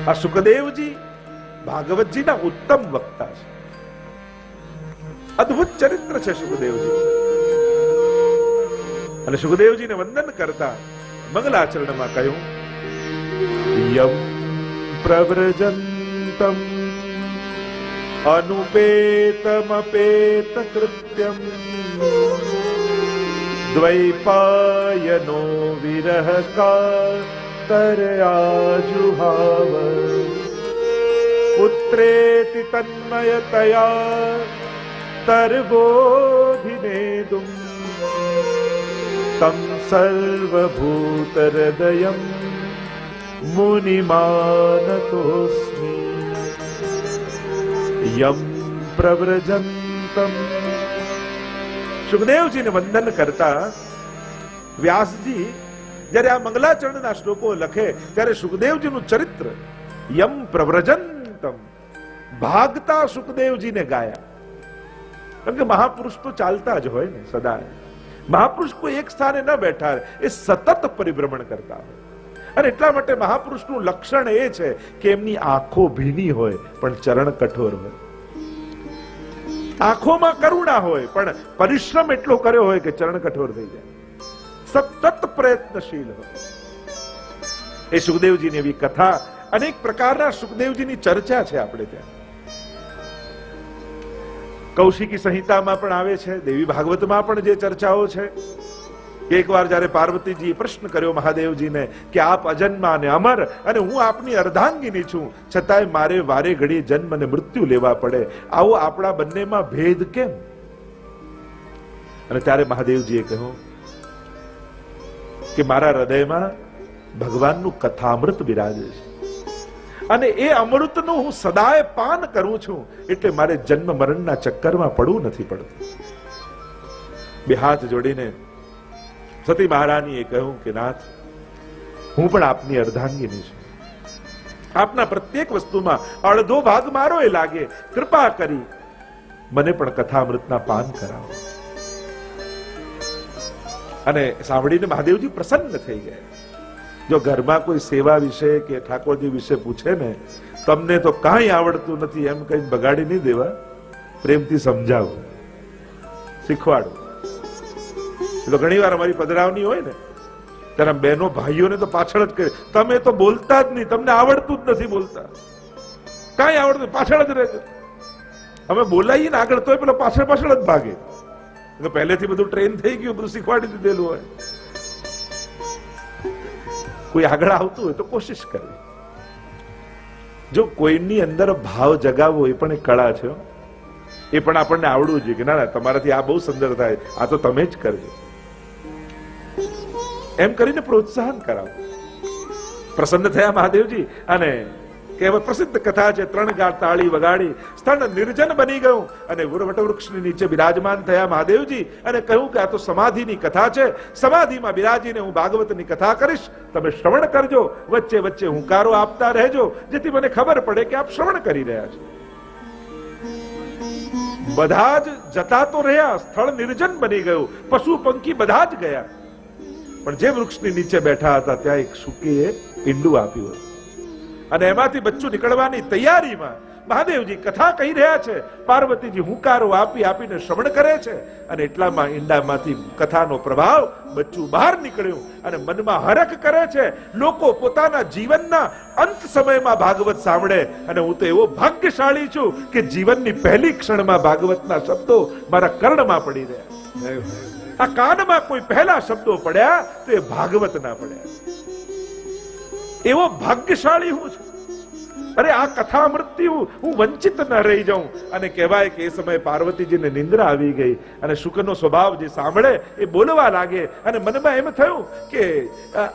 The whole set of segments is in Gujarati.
આ સુખદેવજી ભાગવતજીના ઉત્તમ વક્તા છે. અદ્ભુત ચરિત્ર છે સુખદેવજી. અને સુખદેવજીને વંદન કરતા મંગલાચરણમાં કહ્યું, યમ પ્રવ્રજંતમ અનુપેતમપેત કૃત્યમ દ્વૈપાયનો વિરહ કાતરયાજુહાવ પુત્રેતિ તન્મયતયા તર્વોધિનેદું તમ સર્વભૂતહૃદયં મુનિમાનતોસ્મિ. યમ પ્રવ્રજંતમ. સુખદેવજીને વંદન કરતા વ્યાસજી જ્યારે આ મંગલાચરણના શ્લોકો લખે ત્યારે સુખદેવજીનું ચરિત્ર યમ પ્રવ્રજંતમ ભાગતા સુખદેવજીને ગાયા. કારણ કે મહાપુરુષ તો ચાલતા જ હોય ને સદા. મહાપુરુષ કોઈ એક સ્થાને ન બેઠા, એ સતત પરિભ્રમણ કરતા હોય. અને એટલા માટે મહાપુરુષનું લક્ષણ એ છે કે એમની આંખો ભીની હોય પણ ચરણ કઠોર હોય. આંખોમાં કરુણા હોય પણ પરિશ્રમ એટલો કર્યો હોય કે ચરણ કઠોર થઈ જાય. સતત પ્રયત્નશીલ હોય. એ સુખદેવજીની એવી કથા, અનેક પ્રકારના સુખદેવજીની ચર્ચા છે આપણે ત્યાં. કૌશિકી સંહિતામાં પણ આવે છે, દેવી ભાગવતમાં પણ જે ચર્ચાઓ છે. એકવાર જયારે પાર્વતીજીએ પ્રશ્ન કર્યો મહાદેવજીને કે આપ અજન્મા અને અમર અને હું આપની અર્ધાંગીની છું, છતાંય મારે વારે ઘડીએ જન્મ અને મૃત્યુ લેવા પડે, આવો આપણા બંનેમાં ભેદ કેમ? અને ત્યારે મહાદેવજીએ કહ્યું કે મારા હૃદયમાં ભગવાનનું કથામૃત બિરાજે છે અને એ અમૃતનું હું સદાય પાન કરું છું, એટલે મારે જન્મ મરણના ચક્કરમાં પડવું નથી પડતું. બે હાથ જોડીને સતી મહારાણીએ કહ્યું કે નાથ, હું પણ આપની અર્ધાંગીની છું. આપના પ્રત્યેક વસ્તુમાં અડધો ભાગ મારો એ લાગે, કૃપા કરી મને પણ કથામૃતના પાન કરાવો. અને સાંભળીને મહાદેવજી પ્રસન્ન થઈ ગયા. જો ઘરમાં કોઈ સેવા વિશે કે ઠાકોરજી વિશે પૂછે ને, તમને તો કાંઈ આવડતું નથી એમ કઈ બગાડી નહીં દેવા, પ્રેમથી સમજાવો, શીખવાડો. એટલે ઘણી વાર અમારી પધરાવની હોય ને ત્યારે બહેનો ભાઈઓને તો પાછળ જ કહે, તમે તો બોલતા જ નહીં, તમને આવડતું જ નથી બોલતા, કાંઈ આવડતું, પાછળ જ રહેજો. અમે બોલાવીએ ને આગળ તોય પેલા પાછળ પાછળ જ ભાગે. પહેલેથી બધું ટ્રેન થઈ ગયું, બધું શીખવાડી દીધેલું હોય. કોઈ આગળ આવતું હોય તો કોશિશ કરવી. જો કોઈની અંદર ભાવ જગાવવો એ પણ એક કળા છે. એ પણ આપણને આવડવું જોઈએ કે ના ના તમારાથી આ બહુ સુંદર થાય, આ તો તમે જ કરજો, એમ કરીને પ્રોત્સાહન કરાવો. પ્રસન્ન થયા મહાદેવજી અને કહેવત પ્રસિદ્ધ કથા છે, 3 ગાળ તાળી વગાડી સ્થળ નિર્જન બની ગયું અને વટવૃક્ષની નીચે બિરાજમાન થયા મહાદેવજી અને કહ્યું કે આ તો સમાધિની કથા છે, સમાધિમાં બિરાજીને હું ભાગવતની કથા કરીશ, તમે શ્રવણ કરજો, વચ્ચે વચ્ચે હુંકારો આપતા રહેજો, જેથી મને ખબર પડે કે આપ શ્રવણ કરી રહ્યા છો. બધા જ જતા તો રહ્યા, સ્થળ નિર્જન બની ગયું, પશુ પંખી બધા જ ગયા, પણ જે વૃક્ષની નીચે બેઠા હતા ત્યાં એક સુકીએ ઈંડું આપ્યું હતું અને એમાંથી બચ્ચું નીકળવાની તૈયારીમાં મહાદેવજી કથા કહી રહ્યા છે, પાર્વતીજી હુંકારો આપી આપીને શ્રવણ કરે છે અને એટલામાં ઈંડામાંથી કથાનો પ્રભાવ બચ્ચું બહાર નીકળ્યું અને મનમાં હરખ કરે છે. લોકો પોતાના જીવનના અંત સમયમાં ભાગવત સાંભળે અને હું તો એવો ભાગ્યશાળી છું કે જીવનની પહેલી ક્ષણમાં ભાગવતના શબ્દો મારા કર્ણમાં પડી રહ્યા. આ કાનમાં કોઈ પહેલા શબ્દો પડ્યા તો એ ભાગવતના પડ્યા. એવો ભાગ્યશાળી હું છું. અરે આ કથા અમૃતથી હું વંચિત ન રહી જાઉં. અને કહેવાય કે એ સમયે પાર્વતીજીને નિંદ્રા આવી ગઈ અને શુકનો સ્વભાવ જે સાંભળે એ બોલવા લાગે અને મનમાં એમ થયું કે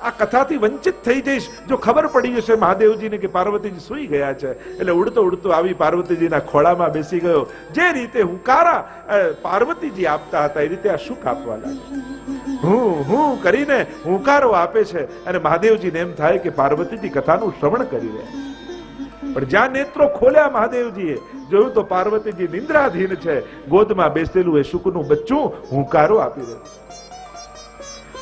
આ કથાથી વંચિત થઈ જઈશ જો ખબર પડી જશે મહાદેવજીને કે પાર્વતીજી સૂઈ ગયા છે. એટલે ઉડતો ઉડતો આવી પાર્વતીજીના ખોળામાં બેસી ગયો. જે રીતે હુંકારા પાર્વતીજી આપતા હતા એ રીતે આ શુક આપવા લાગે. હું કરીને હુંકારો આપે છે અને મહાદેવજીને એમ થાય કે પાર્વતીજી કથાનું શ્રવણ કરી રહ્યા. પણ જ્યાં નેત્રો ખોલ્યા મહાદેવજીએ જોયું તો પાર્વતીજી નિંદ્રાધીન છે, ગોદમાં બેસેલું એ શુકનું બચ્ચું હુંકારો આપી રહ્યું.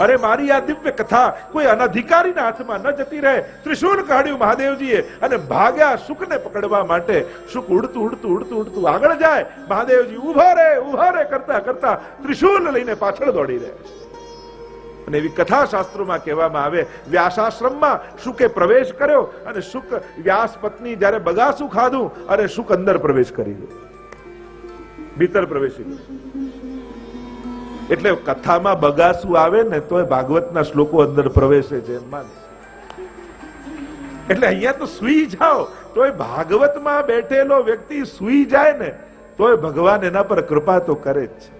અરે મારી આ દિવ્ય કથા કોઈ અનધિકારીના હાથમાં ન જતી રહે. ત્રિશૂળ કાઢ્યું મહાદેવજીએ અને ભાગ્યા શુકને પકડવા માટે. શુક ઉડતું ઉડતું ઉડતું ઉડતું આગળ જાય. મહાદેવજી ઉભા રે કરતા કરતા ત્રિશૂળ લઈને પાછળ દોડી રહ્યા છે. અને એવી કથા શાસ્ત્રોમાં કહેવામાં આવે, વ્યાસાશ્રમમાં શુકે પ્રવેશ કર્યો અને શુક વ્યાસ પત્ની જ્યારે બગાસું ખાધું અને શુક અંદર પ્રવેશ કરી ગયો, ભીતર પ્રવેશી ગયો. એટલે કથામાં બગાસું આવે ને તોય ભાગવતના શ્લોકો અંદર પ્રવેશે છે એમ માને. એટલે અહીંયા તો સુઈ જાઓ તોય ભાગવતમાં બેઠેલો વ્યક્તિ સુઈ જાય ને તોય ભગવાન એના પર કૃપા તો કરે જ છે.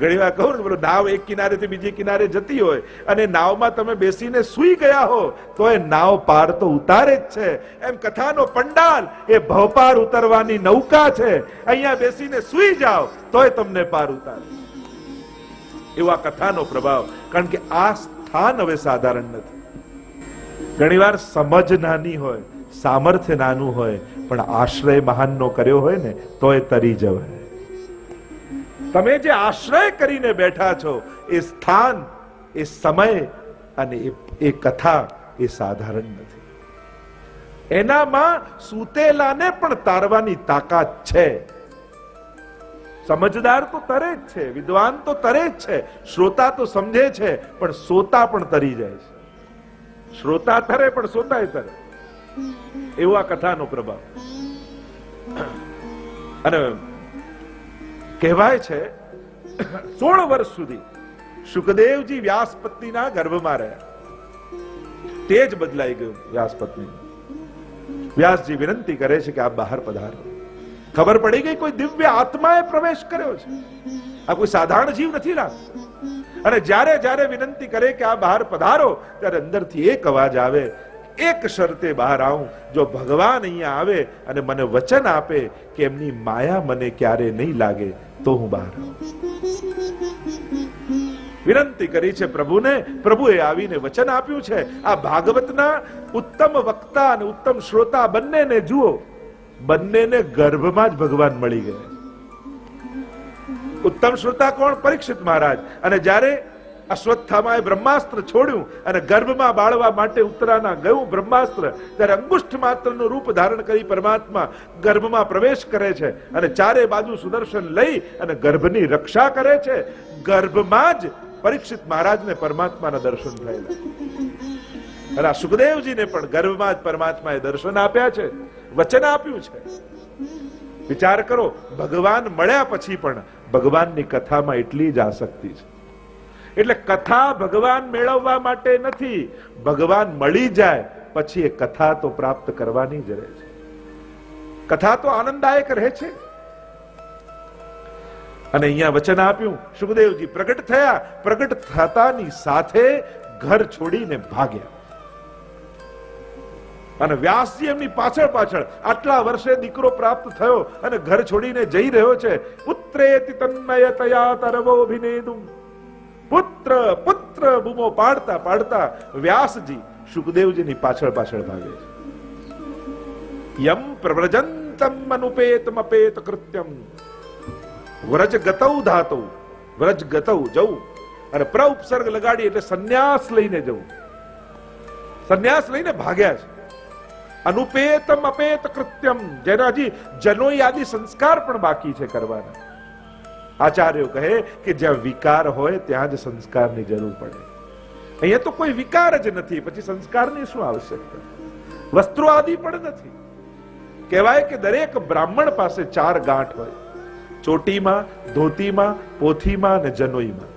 ઘણી વાર કહું ને, બોલો નાવ એક કિનારેથી બીજી કિનારે જતી હોય અને નાવમાં તમે બેસીને સુઈ ગયા હો તો એ નાવ પાર તો ઉતારે જ છે. એમ કથાનો પંડાલ એ ભવપાર ઉતરવાની નૌકા છે. અહીંયા બેસીને સુઈ જાઓ તોય તમને પાર ઉતારે. એવો આ કથાનો પ્રભાવ. કારણ કે આ સ્થાન હવે સાધારણ નથી. ઘણીવાર સમજ નાની હોય, સામર્થ્ય નાનું હોય, પણ આશ્રય મહાનનો કર્યો હોય ને તોય તરી જવાય. તમે જે આશ્રય કરીને બેઠા છો એ સ્થાન, એ સમય અને એ કથા એ સાધારણ નથી. એનામાં સૂતેલાને પણ તારવાની તાકાત છે. સમજદાર તો તરે જ છે, વિદ્વાન તો તરે જ છે, શ્રોતા તો સમજે છે, પણ સોતા પણ તરી જાય છે. શ્રોતા તરે પણ સોતા તરે. એવો આ કથાનો પ્રભાવ. અને કહેવાય છે 16 વર્ષ સુધી શુકદેવજી વ્યાસપત્નીના ગર્ભમાં રહ્યા. તેજ બદલાઈ ગયું વ્યાસપત્ની. વ્યાસજી વિનંતી કરે છે કે આપ બહાર પધારો. ખબર પડી ગઈ કોઈ દિવ્ય આત્માએ પ્રવેશ કર્યો છે. આ કોઈ સાધારણ જીવ નથી લાગતો. અને જ્યારે જ્યારે વિનંતી કરે કે આ બહાર પધારો ત્યારે અંદરથી એક અવાજ આવે, એક શરતે બહાર આવું, જો ભગવાન અહીંયા આવે અને મને વચન આપે કે એમની માયા મને ક્યારે નહીં લાગે તો હું બહાર આવું. વિનંતી કરી છે પ્રભુને. પ્રભુએ આવીને વચન આપ્યું છે. આ ભાગવતના ઉત્તમ વક્તા અને ઉત્તમ શ્રોતા બંનેને જુઓ, બંનેને ગર્ભમાં જ ભગવાન મળી ગયા. ઉત્તમ શ્રોતા કોણ? પરીક્ષિત મહારાજ. અને જ્યારે અશ્વત્થામાએ બ્રહ્માસ્ત્ર છોડ્યું અને ગર્ભમાં બાળવા માટે ઉત્તરાના ગયું બ્રહ્માસ્ત્ર, ત્યારે અંગુષ્ઠ માત્રનું રૂપ ધારણ કરી પરમાત્મા ગર્ભમાં પ્રવેશ કરે છે અને ચારે બાજુ સુદર્શન લઈ અને ગર્ભની રક્ષા કરે છે. ગર્ભમાં જ પરીક્ષિત મહારાજને પરમાત્માના દર્શન થયેલા. અને આ સુખદેવજીને પણ ગર્ભમાં જ પરમાત્માએ દર્શન આપ્યા છે, વચન આપ્યું છે. વિચાર કરો, ભગવાન મળ્યા પછી પણ ભગવાનની કથામાં એટલી જ આસક્તિ છે. એટલે કથા ભગવાન મેળવવા માટે નથી, ભગવાન મળી જાય પછી એ કથા તો પ્રાપ્ત કરવાની જ રહે છે. કથા તો આનંદદાયક રહે છે. અને અહીંયા વચન આપ્યું, સુખદેવજી પ્રગટ થયા. પ્રગટ થતાની સાથે ઘર છોડીને ભાગ્યા. અને વ્યાસજી એમની પાછળ પાછળ. આટલા વર્ષે દીકરો પ્રાપ્ત થયો અને ઘર છોડીને જઈ રહ્યો છે. પુત્રેતિ તન્મયતયા તરવોભિનેદું, પુત્ર પુત્ર બૂમો પાડતા પાડતા વ્યાસજી સુખદેવજીની પાછળ પાછળ ભાગે છે. યમ પ્રવ્રજંતમ અનુપેતમ અપેત કૃત્યમ વ્રજ ગતૌ ધાતૌ, વ્રજ ગતૌ જવું અને પ્ર ઉપસર્ગ લગાડી એટલે સંન્યાસ લઈને જવું. સંન્યાસ લઈને ભાગ્યા છે. અનુપેતમ અપેત કૃત્યમ, જેના હજી જનોઈ આદિ સંસ્કાર પણ બાકી છે કરવાના. આચાર્યો કહે કે જ્યાં વિકાર હોય ત્યાં જ સંસ્કારની જરૂર પડે. અહીંયા તો કોઈ વિકાર જ નથી, પછી સંસ્કારની શું આવશ્યકતા? વસ્ત્રો આદિ પણ નથી. કહેવાય કે દરેક બ્રાહ્મણ પાસે 4 ગાંઠ હોય, ચોટીમાં, ધોતીમાં, પોથીમાં અને જનોઈમાં.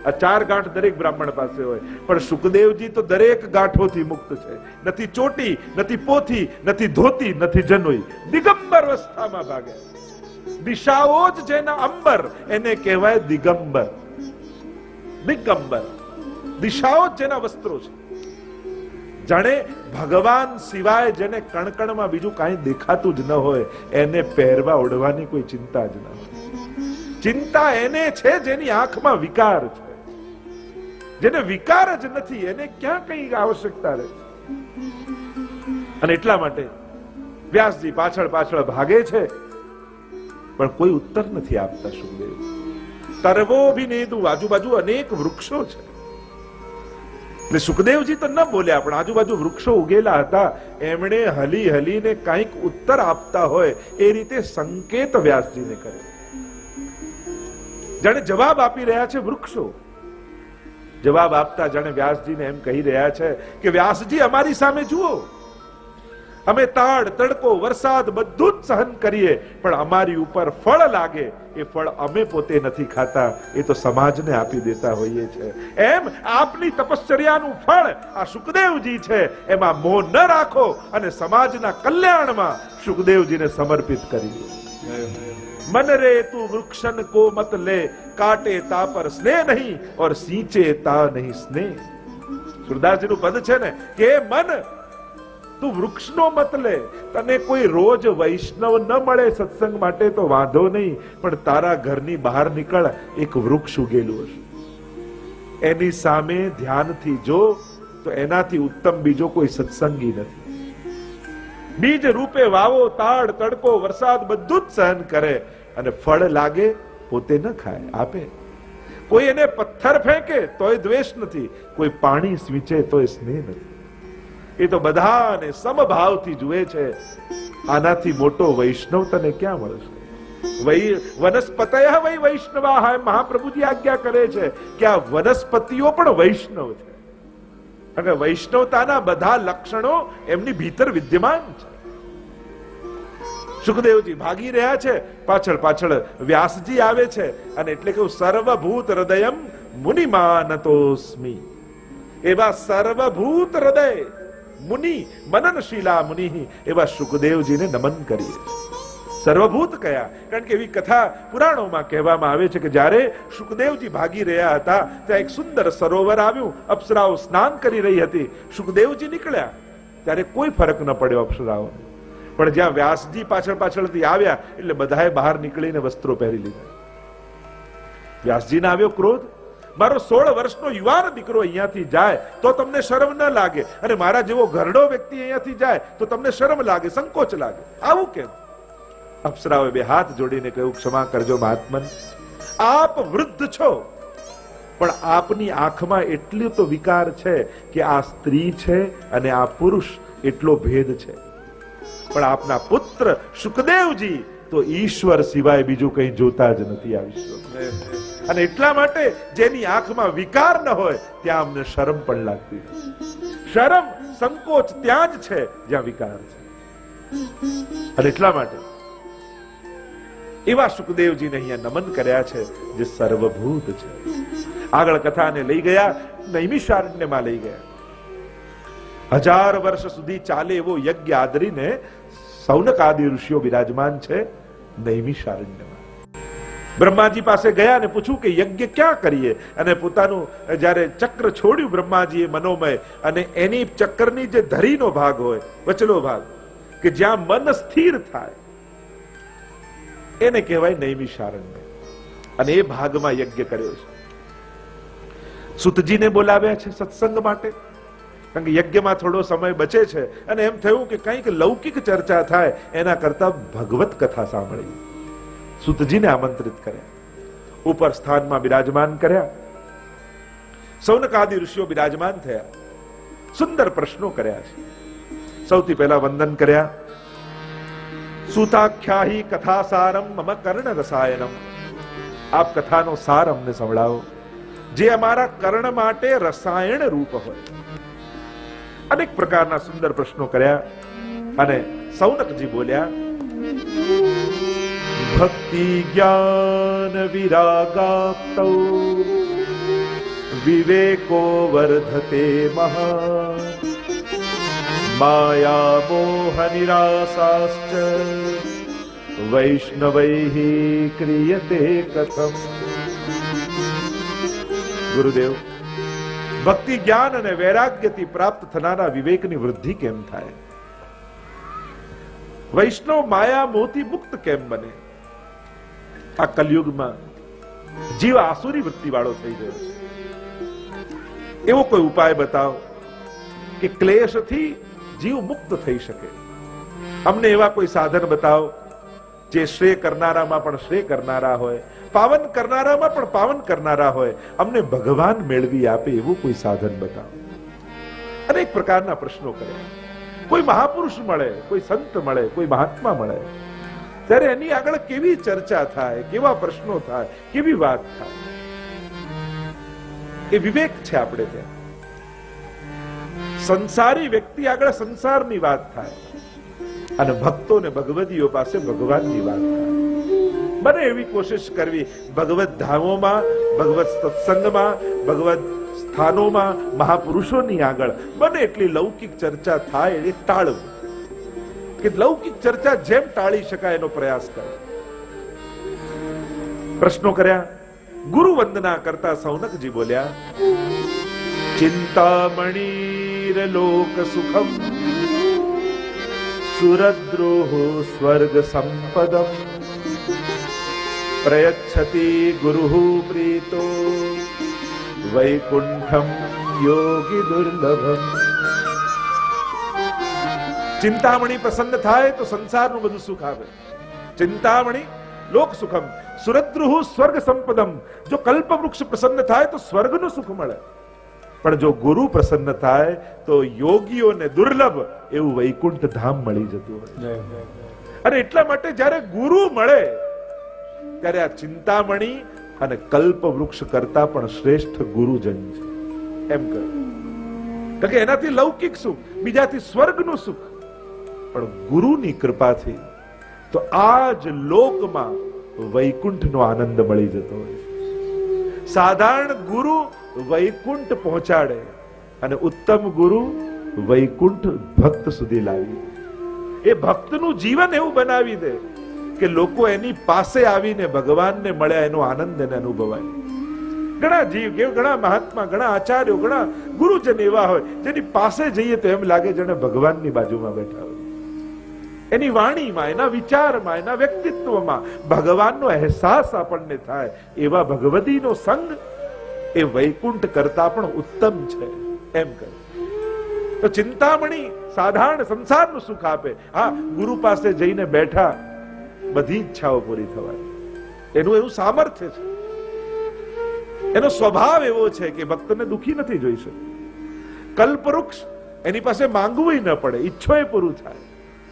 આ 4 ગાંઠ દરેક બ્રાહ્મણ પાસે હોય. પણ સુખદેવજી તો દરેક ગાંઠોથી મુક્ત છે. નથી ચોટી, નથી પોથી, નથી ધોતી, નથી જનોઈ. દિગંબર અવસ્થામાં ભાગે. દિશાઓ જ જેના અંબર એને કહેવાય દિગંબર. દિગંબર દિશાઓ જ જેના વસ્ત્રો છે. જાણે ભગવાન સિવાય જેને કણકણમાં બીજું કાંઈ દેખાતું જ ન હોય એને પહેરવા ઓઢવાની કોઈ ચિંતા જ ન હોય. ચિંતા એને છે જેની આંખમાં વિકાર છે. જેને વિકાર જ નથી એને ક્યાં કઈ આવશ્યકતા રહે છે? અને એટલા માટે વ્યાસજી પાછળ પાછળ ભાગે છે પણ કોઈ ઉત્તર નથી આપતા સુખદેવ. તરવોભિનેદુ, આજુબાજુ અનેક વૃક્ષો છે. એટલે સુખદેવજી તો ન બોલ્યા, પણ આજુબાજુ વૃક્ષો ઉગેલા હતા, એમણે હલી હલીને કંઈક ઉત્તર આપતા હોય એ રીતે સંકેત વ્યાસજીને કર્યો. જાણે જવાબ આપી રહ્યા છે વૃક્ષો. જવાબ આપતા જાણે વ્યાસજીને એમ કહી રહ્યા છે કે વ્યાસજી અમારી સામે જુઓ, અમે તાડ તડકો વરસાદ બધું જ સહન કરીએ, પણ અમારી ઉપર ફળ લાગે એ ફળ અમે પોતે નથી ખાતા, એ તો સમાજને આપી દેતા હોઈએ છે. એમ આપની તપશ્ચર્યાનું ફળ આ સુખદેવજી છે, એમાં મોહ ન રાખો અને સમાજના કલ્યાણમાં સુખદેવજીને સમર્પિત કરી દો. मन रे तू वृक्षन को मत ले, काटे ता पर स्नेह नहीं और सींचे ता नहीं स्नेह. સુરદાસજી નું પદ છે ને કે મન તું વૃક્ષનો મત લે. તને કોઈ રોજ વૈષ્ણવ ન મળે સત્સંગ માટે તો વાંધો નહીં, પણ તારા ઘરની બહાર નીકળ, એક વૃક્ષ ઉગેલું હશે, એની સામે ધ્યાનથી જો તો એનાથી ઉત્તમ બીજો કોઈ સત્સંગી નથી. બીજ રૂપે વાવો, તાડ તડકો વરસાદ બધું જ સહન કરે અને ફળ લાગે પોતે ન ખાય, આપે. કોઈ એને પથ્થર ફેંકે તોય દ્વેષ નથી, કોઈ પાણી સ્વીચે તોય સ્નેહ નથી. એ તો બધાને સમભાવથી જુએ છે. આનાથી મોટો વૈષ્ણવ તને ક્યાં મળશે? વનસ્પતય વૈ વૈષ્ણવા, મહાપ્રભુજી આજ્ઞા કરે છે કે આ વનસ્પતિઓ પણ વૈષ્ણવ છે. અને વૈષ્ણવતાના બધા લક્ષણો એમની ભીતર વિદ્યમાન છે. સુખદેવજી ભાગી રહ્યા છે, પાછળ પાછળ વ્યાસજી આવે છે અને એટલે કે સર્વભૂત હૃદયમ મુનિમાનતોસ્મિ. એવા સર્વભૂત હૃદય મુનિ મનનશીલા મુનિ એવા સુખદેવજીને નમન કરીએ. સર્વભૂત કયા? કારણ કે એવી કથા પુરાણોમાં કહેવામાં આવે છે કે જ્યારે સુખદેવજી ભાગી રહ્યા હતા ત્યાં એક સુંદર સરોવર આવ્યું, અપ્સરાઓ સ્નાન કરી રહી હતી. સુખદેવજી નીકળ્યા ત્યારે કોઈ ફરક ન પડ્યો અપ્સરાઓને, પણ જ્યાં વ્યાસજી પાછળ પાછળથી આવ્યા એટલે બધાએ બહાર નીકળીને વસ્ત્રો પહેરી લીધા. વ્યાસજીને આવ્યો ક્રોધ, મારો 16 વર્ષનો યુવાન દીકરો અહીંયાથી જાય તો તમને શરમ ન લાગે, અને મારા જેવો ઘરડો વ્યક્તિ અહીંયાથી જાય તો તમને શરમ લાગે, સંકોચ લાગે, આવું કેમ? અપ્સરાઓએ બે હાથ જોડીને કહ્યું, ક્ષમા કરજો મહાત્મન, આપ વૃદ્ધ છો, પણ આપની આંખમાં એટલો તો વિકાર છે કે આ સ્ત્રી છે અને આ પુરુષ એટલો ભેદ છે. પણ આપના પુત્ર સુખદેવજી તો ઈશ્વર સિવાય બીજું કંઈ જોતા જ નથી આ વિશ્વમાં. અને એટલા માટે જેની આંખમાં વિકાર ન હોય ત્યાં અમને શરમ પણ લાગતી નથી. શરમ સંકોચ ત્યાં જ છે જ્યાં વિકાર છે. અને એટલા માટે એવા સુખદેવજીને અહીંયા નમન કર્યા છે જે સર્વભૂત છે. આગળ કથાને લઈ ગયા, નૈમિષારણ્યમાં લઈ ગયા. 1000 વર્ષ સુધી ચાલે એવો યજ્ઞ આદરીને સૌનક આદિ ઋષિઓ બિરાજમાન છે નૈમિષારણ્યમાં. બ્રહ્માજી પાસે ગયા અને પૂછ્યું કે યજ્ઞ ક્યાં કરીએ? અને પોતાનું જ્યારે ચક્ર છોડ્યું બ્રહ્માજીએ મનોમય, અને એની ચક્રની જે ધરીનો ભાગ હોય, વચલો ભાગ કે જ્યાં મન સ્થિર થાય એને કહેવાય નૈમિષારણ્ય. અને એ ભાગમાં યજ્ઞ કર્યો છે. સુતજીને બોલાવ્યા છે સત્સંગ માટે, કારણ કે યજ્ઞમાં થોડો સમય બચે છે અને એમ થયું કે કંઈક લૌકિક ચર્ચા થાય એના કરતા ભગવત કથા સાંભળી. સુતજીને આમંત્રિત કર્યા, ઉપર સ્થાનમાં બિરાજમાન કર્યા. સૌનક આદિ ઋષિઓ બિરાજમાન થયા, સુંદર પ્રશ્નો કર્યા છે. સૌથી પહેલા વંદન કર્યા. સુતાખ્યાહી કથા સારમ મમ કર્ણ રસાયનમ. આપ કથાનો સાર અમને સંભળાવો જે અમારા કર્ણ માટે રસાયણ રૂપ હોય. અનેક પ્રકારના સુંદર પ્રશ્નો કર્યા અને સૌનકજી બોલ્યા, ભક્તિ જ્ઞાન વિરાગાપ્તૌ વિવેકો વર્ધતે મહા માયા મોહ નિરાશાશ્ચ વૈષ્ણવૈઃ ક્રિયતે કથમ. ગુરુદેવ, ભક્તિ જ્ઞાન અને વૈરાગ્યથી પ્રાપ્ત થનારા વિવેકની વૃદ્ધિ કેમ થાય? વૈષ્ણવ માયા મોહથી મુક્ત કેમ બને? આ કલયુગમાં જીવ આસુરી વૃત્તિ વાળો થઈ ગયો છે. એવો કોઈ ઉપાય બતાવો કે ક્લેશથી જીવ મુક્ત થઈ શકે. અમને એવા કોઈ સાધન બતાવો જે શ્રેય કરનારામાં પણ શ્રેય કરનારા હોય, પાવન કરનારામાં પણ પાવન કરનારા હોય, અમને ભગવાન મેળવી આપે એવું કોઈ સાધન બતાવો. અનેક પ્રકારના પ્રશ્નો કર્યા. કોઈ મહાપુરુષ મળે, કોઈ સંત મળે, કોઈ મહાત્મા મળે, ત્યારે એની આગળ કેવી ચર્ચા થાય, કેવા પ્રશ્નો થાય, કેવી વાત થાય, એ વિવેક છે આપણે ત્યાં. સંસારી વ્યક્તિ આગળ સંસારની વાત થાય અને ભક્તોને ભગવદીઓ પાસે ભગવાનની વાત થાય. બને એવી કોશિશ કરવી, ભગવત ધામોમાં, ભગવત સત્સંગમાં, ભગવત સ્થાનોમાં, મહાપુરુષોની આગળ બને એટલી લૌકિક ચર્ચા થાય એ ટાળવું, કે લૌકિક ચર્ચા જેમ ટાળી શકાય એનો પ્રયાસ કરે. પ્રશ્નો કર્યા. ગુરુ વંદના કરતા સૌનકજી બોલ્યા, ચિંતામણીર લોક સુખમ સુરદ્રોહો સ્વર્ગ સંપદમ પ્રયચ્છતિ ગુરુ પ્રીતો વૈકુંઠમ યોગી દુર્લભમ. ચિંતામણી પ્રસન્ન થાય તો સંસારનું બધું સુખ આવે. ચિંતામણી લોક સુખમ સુરદ્રુહુ સ્વર્ગ સંપદમ. જો કલ્પવૃક્ષ પ્રસન્ન થાય તો સ્વર્ગનું સુખ મળે, પણ જો ગુરુ પ્રસન્ન થાય તો યોગીઓને દુર્લભ એવું વૈકુંઠ ધામ મળી જતું હોય. અને એટલા માટે જ્યારે ગુરુ મળે ત્યારે આ ચિંતામણી અને કલ્પવૃક્ષ કરતા પણ શ્રેષ્ઠ ગુરુજન છે એમ કહ્યું. કે એનાથી લૌકિક સુખ, બીજાથી સ્વર્ગનું સુખ, પણ ગુરુની કૃપાથી તો આ જ લોકમાં વૈકુંઠનો આનંદ મળી જતો હોય છે. સાધારણ ગુરુ વૈકુંઠ પહોંચાડે અને ઉત્તમ ગુરુ વૈકુંઠ ભક્ત સુધી લાવી દે. એ ભક્તનું જીવન એવું બનાવી દે કે લોકો એની પાસે આવીને ભગવાનને મળ્યા એનો આનંદ એને અનુભવાય. ઘણા જીવ, ઘણા મહાત્મા, ઘણા આચાર્યો, ઘણા ગુરુજન એવા હોય જેની પાસે જઈએ તો એમ લાગે જાણે ભગવાનની બાજુમાં બેઠા હોય. એની વાણીમાં, એના વિચારમાં, એના વ્યક્તિત્વમાં ભગવાનનો અહેસાસ આપણને થાય. એવા ભગવતીનો સંગ એ વૈકુંઠ કરતા પણ ઉત્તમ છે એમ કહે. તો ચિંતામણી સાધારણ સંસારનું સુખ આપે. હા, ગુરુ પાસે જઈને બેઠા બધી ઈચ્છાઓ પૂરી થવાની, એનું એવું સામર્થ્ય છે. એનો સ્વભાવ એવો છે કે ભક્તને દુખી નથી જોઈ શકતો. કલ્પવૃક્ષ એની પાસે માંગવું ન પડે, ઈચ્છો એ પૂરું થાય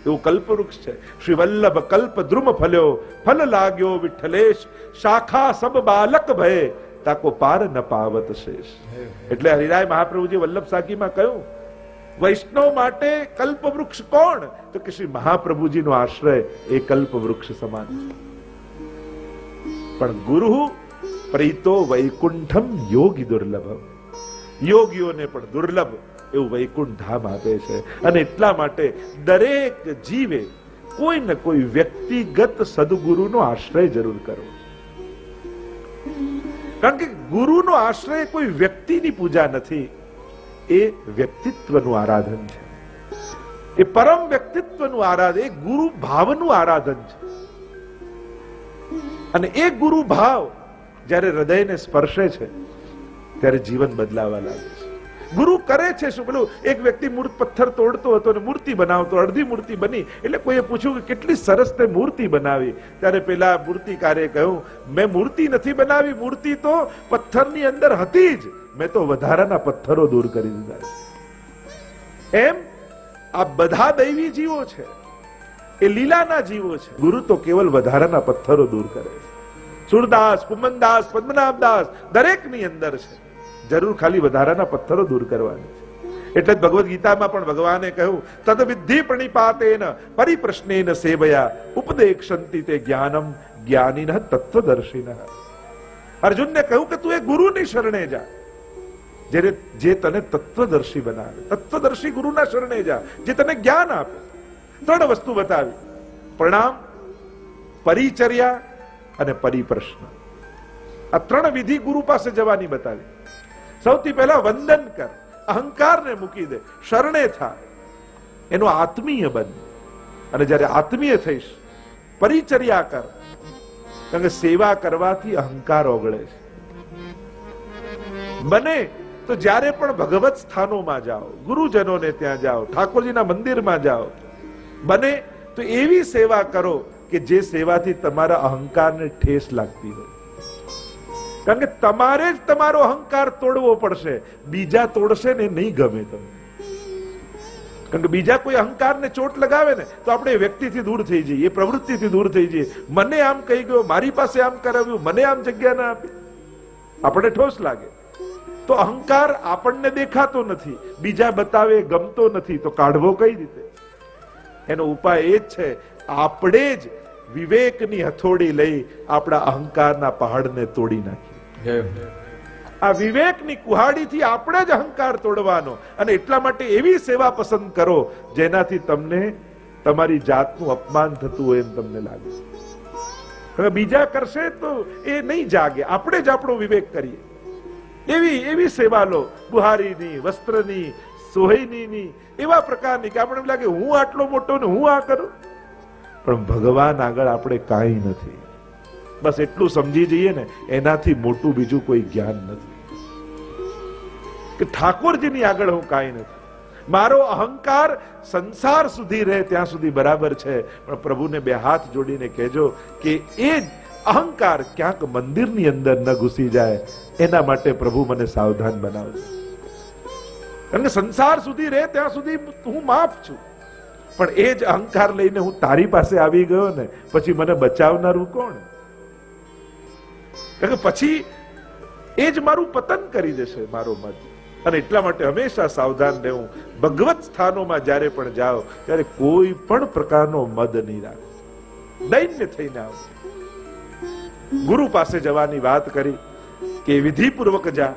એવું કલ્પવૃક્ષ છે. શ્રી વલ્લભ કલ્પ દ્રુમ ફલ્યો, ફલ લાગ્યો વિઠ્ઠલેશ, શાખા સબ બાલક ભય, તાકો પાર ન પાવત શેષ. એટલે હરિરાય મહાપ્રભુજી વલ્લભ સાખીમાં કહ્યું, વૈષ્ણવ માટે કલ્પવૃક્ષ કોણ? તો કે શ્રી મહાપ્રભુજીનો આશ્રય એ કલ્પવૃક્ષ સમાન છે. પણ ગુરુ પ્રીતો વૈકુંઠમ યોગી દુર્લભમ. યોગીઓને પણ દુર્લભ એવું વૈકુંઠ ધામ આપે છે. અને એટલા માટે દરેક જીવે કોઈ ને કોઈ વ્યક્તિગત સદગુરુનો આશ્રય જરૂર કરવો. કારણ કે ગુરુનો આશ્રય કોઈ વ્યક્તિની પૂજા નથી, એ વ્યક્તિત્વનું આરાધન છે. એ પરમ વ્યક્તિત્વનું આરાધન, એ ગુરુ ભાવનું આરાધન છે. અને એ ગુરુ ભાવ જ્યારે હૃદયને સ્પર્શે છે ત્યારે જીવન બદલાવા લાગે છે. ગુરુ કરે છે શું? પેલું એક વ્યક્તિ પથ્થર તોડતો હતો અને મૂર્તિ બનાવતો, અડધી મૂર્તિ બની એટલે કોઈએ પૂછ્યું કે કેટલી સરસ તે મૂર્તિ બનાવી. ત્યારે પેલા મૂર્તિકારે કહ્યું, મેં મૂર્તિ નથી બનાવી, મૂર્તિ તો પથ્થરની અંદર હતી જ, મેં તો વધારાના પથ્થરો દૂર કરી દીધા છે. એમ આ બધા દૈવી જીવો છે, એ લીલાના જીવો છે. ગુરુ તો કેવલ વધારાના પથ્થરો દૂર કરે છે. સુરદાસ, કુમનદાસ, પદ્મનાભદાસ દરેકની અંદર છે, જરૂર ખાલી વધારાના પથ્થરો દૂર કરવાની છે. એટલે જ ભગવદ ગીતામાં પણ ભગવાને કહ્યું, તદ વિદ્ધિ પ્રણિપાતેન પરિપ્રશ્નેન સેવયા ઉપદેક્ષંતિ તે જ્ઞાનમ જ્ઞાનિનઃ તત્વદર્શિનઃ. અર્જુનને કહ્યું કે તું એ ગુરુની શરણે જા, જે તને તત્વદર્શી બનાવે. તત્વદર્શી ગુરુના શરણે જા, જે તને જ્ઞાન આપે. 3 વસ્તુ બતાવી: પ્રણામ, પરિચર્યા અને પરિપ્રશ્ન. આ 3 વિધિ ગુરુ પાસે જવાની બતાવી. સૌથી પહેલા વંદન કર, અહંકારને મૂકી દે, શરણે થા, એનો આત્મીય બન. અને જ્યારે આત્મીય થઈશ, પરિચર્યા કર, કારણ કે સેવા કરવાથી અહંકાર ઓગળે છે. બને તો જ્યારે પણ ભગવત સ્થાનોમાં જાઓ, ગુરુજનોને ત્યાં જાઓ, ઠાકોરજીના મંદિરમાં જાઓ, બને તો એવી સેવા કરો કે જે સેવાથી તમારા અહંકારને ઠેસ લાગતી હોય. કારણ કે તમારે જ તમારો અહંકાર તોડવો પડશે, બીજા તોડશે ને નહીં ગમે તમને. કારણ કે બીજા કોઈ અહંકારને ચોટ લગાવે ને તો આપણે એ વ્યક્તિથી દૂર થઈ જઈએ, એ પ્રવૃત્તિથી દૂર થઈ જઈએ. મને આમ કહી ગયો, મારી પાસે આમ કરાવ્યું, મને આમ જગ્યા ના આપી, આપણે ઠોસ લાગે. તો અહંકાર આપણને દેખાતો નથી, બીજા બતાવે ગમતો નથી, તો કાઢવો કઈ રીતે? એનો ઉપાય એ જ છે, આપણે જ વિવેકની હથોડી લઈ આપણા અહંકારના પહાડને તોડી નાખીએ. આ વિવેકની કુહાડીથી આપણે જ અહંકાર તોડવાનો. અને એટલા માટે એવી સેવા પસંદ કરો જેનાથી તમને તમારી જાતનું અપમાન થતું હોય એમ તમને લાગે. હવે બીજા કરશે તો એ નહીં જાગે, આપણે જ આપણો વિવેક કરીએ. એવી સેવા લો, બુહારીની, વસ્ત્રની, સોહૈનીની, એવા પ્રકારની કે આપણે એમ લાગે હું આટલો મોટો ને હું આ કરું. પણ ભગવાન આગળ આપણે કાંઈ નથી. બસ એટલું સમજી જઈએ ને, એનાથી મોટું બીજું કોઈ જ્ઞાન નથી કે ઠાકોરજીની આગળ હું કાંઈ નથી. મારો અહંકાર સંસાર સુધી રહે ત્યાં સુધી બરાબર છે, પણ પ્રભુને બે હાથ જોડીને કહેજો કે એ અહંકાર ક્યાંક મંદિરની અંદર ન ઘૂસી જાય, એના માટે પ્રભુ મને સાવધાન બનાવજો. કારણ કે સંસાર સુધી રહે ત્યાં સુધી હું માફ છું, પણ એ જ અહંકાર લઈને હું તારી પાસે આવી ગયો ને, પછી મને બચાવનારું કોણ? કારણ કે પછી એ જ મારું પતન કરી દેશે, મારો મત. અને એટલા માટે હંમેશા સાવધાન રહેવું. ભગવત સ્થાનોમાં જ્યારે પણ જાઓ ત્યારે કોઈ પણ પ્રકારનો મદ નહીં રાખો, દૈન્ય થઈને આવો. ગુરુ પાસે જવાની વાત કરી કે વિધિપૂર્વક જા.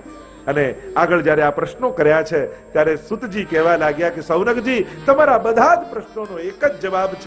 અને આગળ જયારે આ પ્રશ્નો કર્યા છે ત્યારે સુતજી કહેવા લાગ્યા કે સૌનકજી, તમારા બધા જ પ્રશ્નોનો એક જ જવાબ છે,